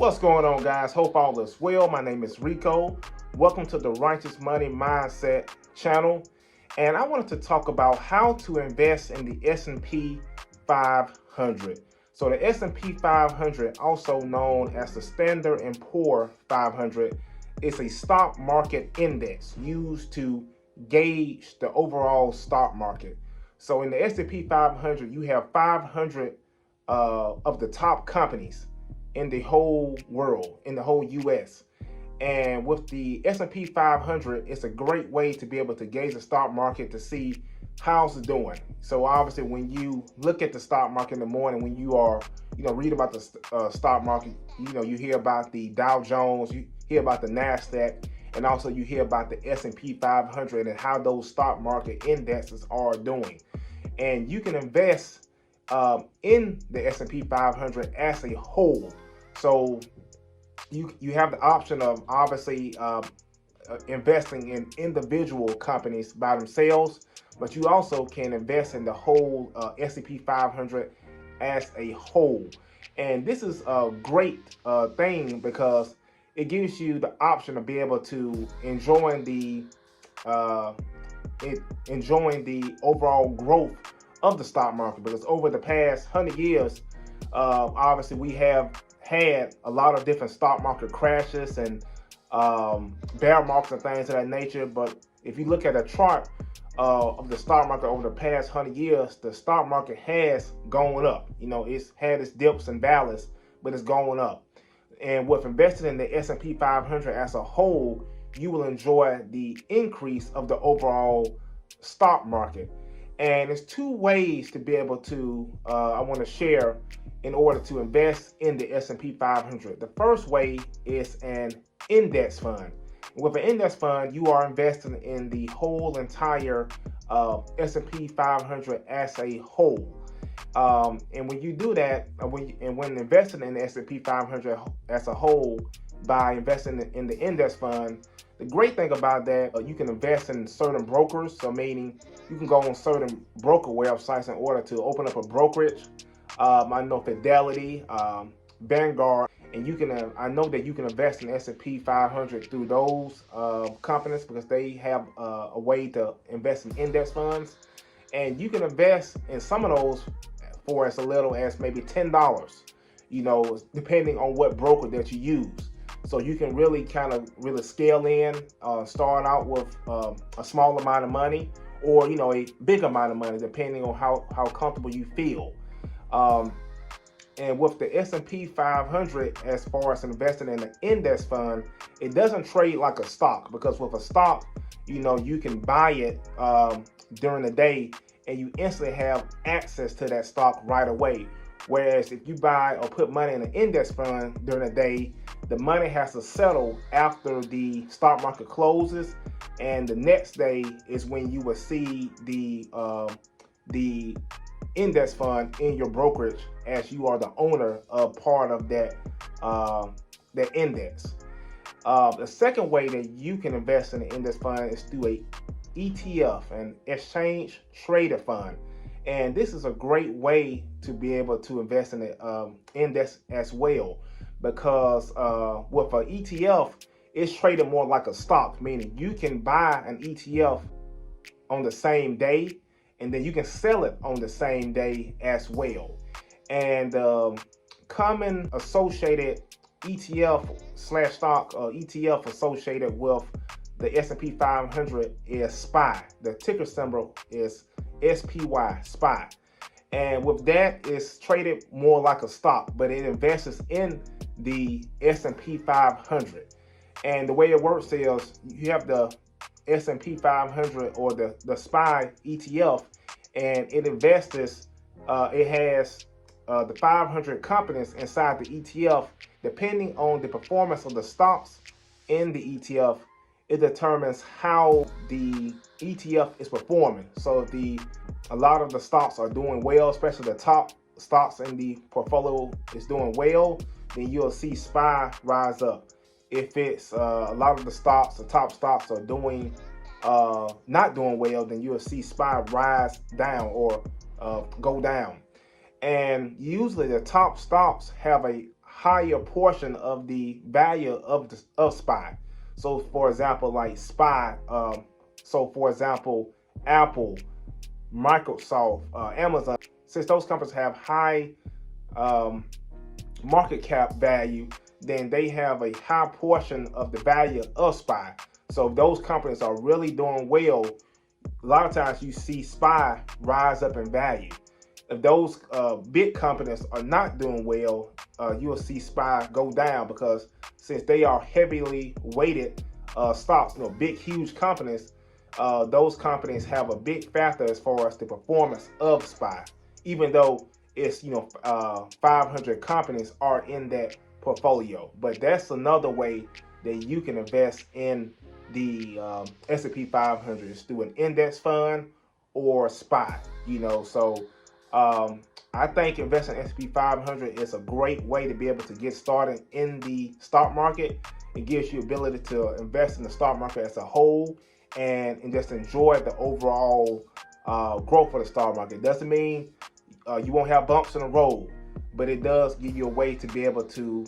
What's going on, guys? Hope all is well. My name is Rico. Welcome to the Righteous Money Mindset channel. And I wanted to talk about how to invest in the S&P 500. So the S&P 500, also known as the Standard & Poor 500, is a stock market index used to gauge the overall stock market. So in the S&P 500, you have 500 of the top companies in the whole world, in the whole US. And with the S&P 500, it's a great way to be able to gauge the stock market to see how's it doing. So obviously, when you look at the stock market in the morning, when you are, read about the stock market, you hear about the Dow Jones, you hear about the NASDAQ, and also you hear about the S&P 500 and how those stock market indexes are doing. And you can invest in the S&P 500 as a whole. So you have the option of obviously investing in individual companies by themselves, but you also can invest in the whole S&P 500 as a whole. And this is a great thing because it gives you the option to be able to enjoying the overall growth of the stock market. Because over the past 100 years, obviously we have had a lot of different stock market crashes and bear markets and things of that nature. But if you look at a chart of the stock market over the past 100 years, the stock market has gone up. It's had its dips and valleys, but it's going up. And with investing in the S&P 500 as a whole, you will enjoy the increase of the overall stock market. And there's two ways to be able to, I want to share in order to invest in the S&P 500. The first way is an index fund. With an index fund, you are investing in the whole entire S&P 500 as a whole. And when you do that, when investing in the S&P 500 as a whole by investing in the index fund, the great thing about that, you can invest in certain brokers. So meaning you can go on certain broker websites in order to open up a brokerage. I know Fidelity, Vanguard, and you can. I know that you can invest in S&P 500 through those companies because they have a way to invest in index funds, and you can invest in some of those for as little as maybe $10. Depending on what broker that you use. So you can really really scale in, start out with a small amount of money, or a big amount of money, depending on how comfortable you feel. And with the S&P 500, as far as investing in the index fund, it doesn't trade like a stock, because with a stock, you can buy it during the day and you instantly have access to that stock right away. Whereas if you buy or put money in an index fund during the day, the money has to settle after the stock market closes, and the next day is when you will see the index fund in your brokerage, as you are the owner of part of that index. The second way that you can invest in the index fund is through a ETF, an exchange traded fund. And this is a great way to be able to invest in the index as well, because with an ETF, it's traded more like a stock, meaning you can buy an ETF on the same day, and then you can sell it on the same day as well. And common associated ETF / stock ETF associated with the S&P 500 is SPY. The ticker symbol is SPY, SPY. And with that, it's traded more like a stock, but it invests in the S&P 500. And the way it works is you have the S&P 500 or the SPY ETF, and it invests, it has the 500 companies inside the ETF. Depending on the performance of the stocks in the ETF, it determines how the ETF is performing. So if a lot of the stocks are doing well, especially the top stocks in the portfolio is doing well, then you'll see SPY rise up. If it's a lot of the top stocks are doing not doing well, then you'll see SPY rise down or go down. And usually the top stocks have a higher portion of the value of SPY. So for example, like SPY, so for example, Apple, Microsoft, Amazon, since those companies have high market cap value, then they have a high portion of the value of SPY. So if those companies are really doing well, a lot of times you see SPY rise up in value. If those big companies are not doing well, you will see SPY go down, because since they are heavily weighted stocks, big, huge companies, those companies have a big factor as far as the performance of SPY, even though it's 500 companies are in that portfolio. But that's another way that you can invest in the S&P 500 is through an index fund or SPY. So I think investing in S&P 500 is a great way to be able to get started in the stock market. It gives you ability to invest in the stock market as a whole and just enjoy the overall growth of the stock market. It doesn't mean you won't have bumps in the road, but it does give you a way to be able to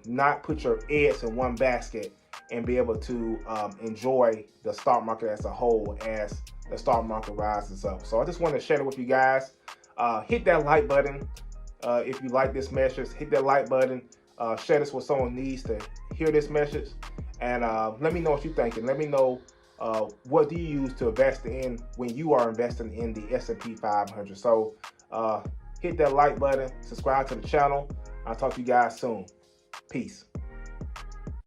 not put your eggs in one basket and be able to enjoy the stock market as a whole as the stock market rises up. So I just wanted to share it with you guys. Hit that like button if you like this message. Hit that like button. Share this with someone who needs to hear this message. And let me know what you're thinking. Let me know what do you use to invest in when you are investing in the S&P 500. So hit that like button. Subscribe to the channel. I'll talk to you guys soon. Peace.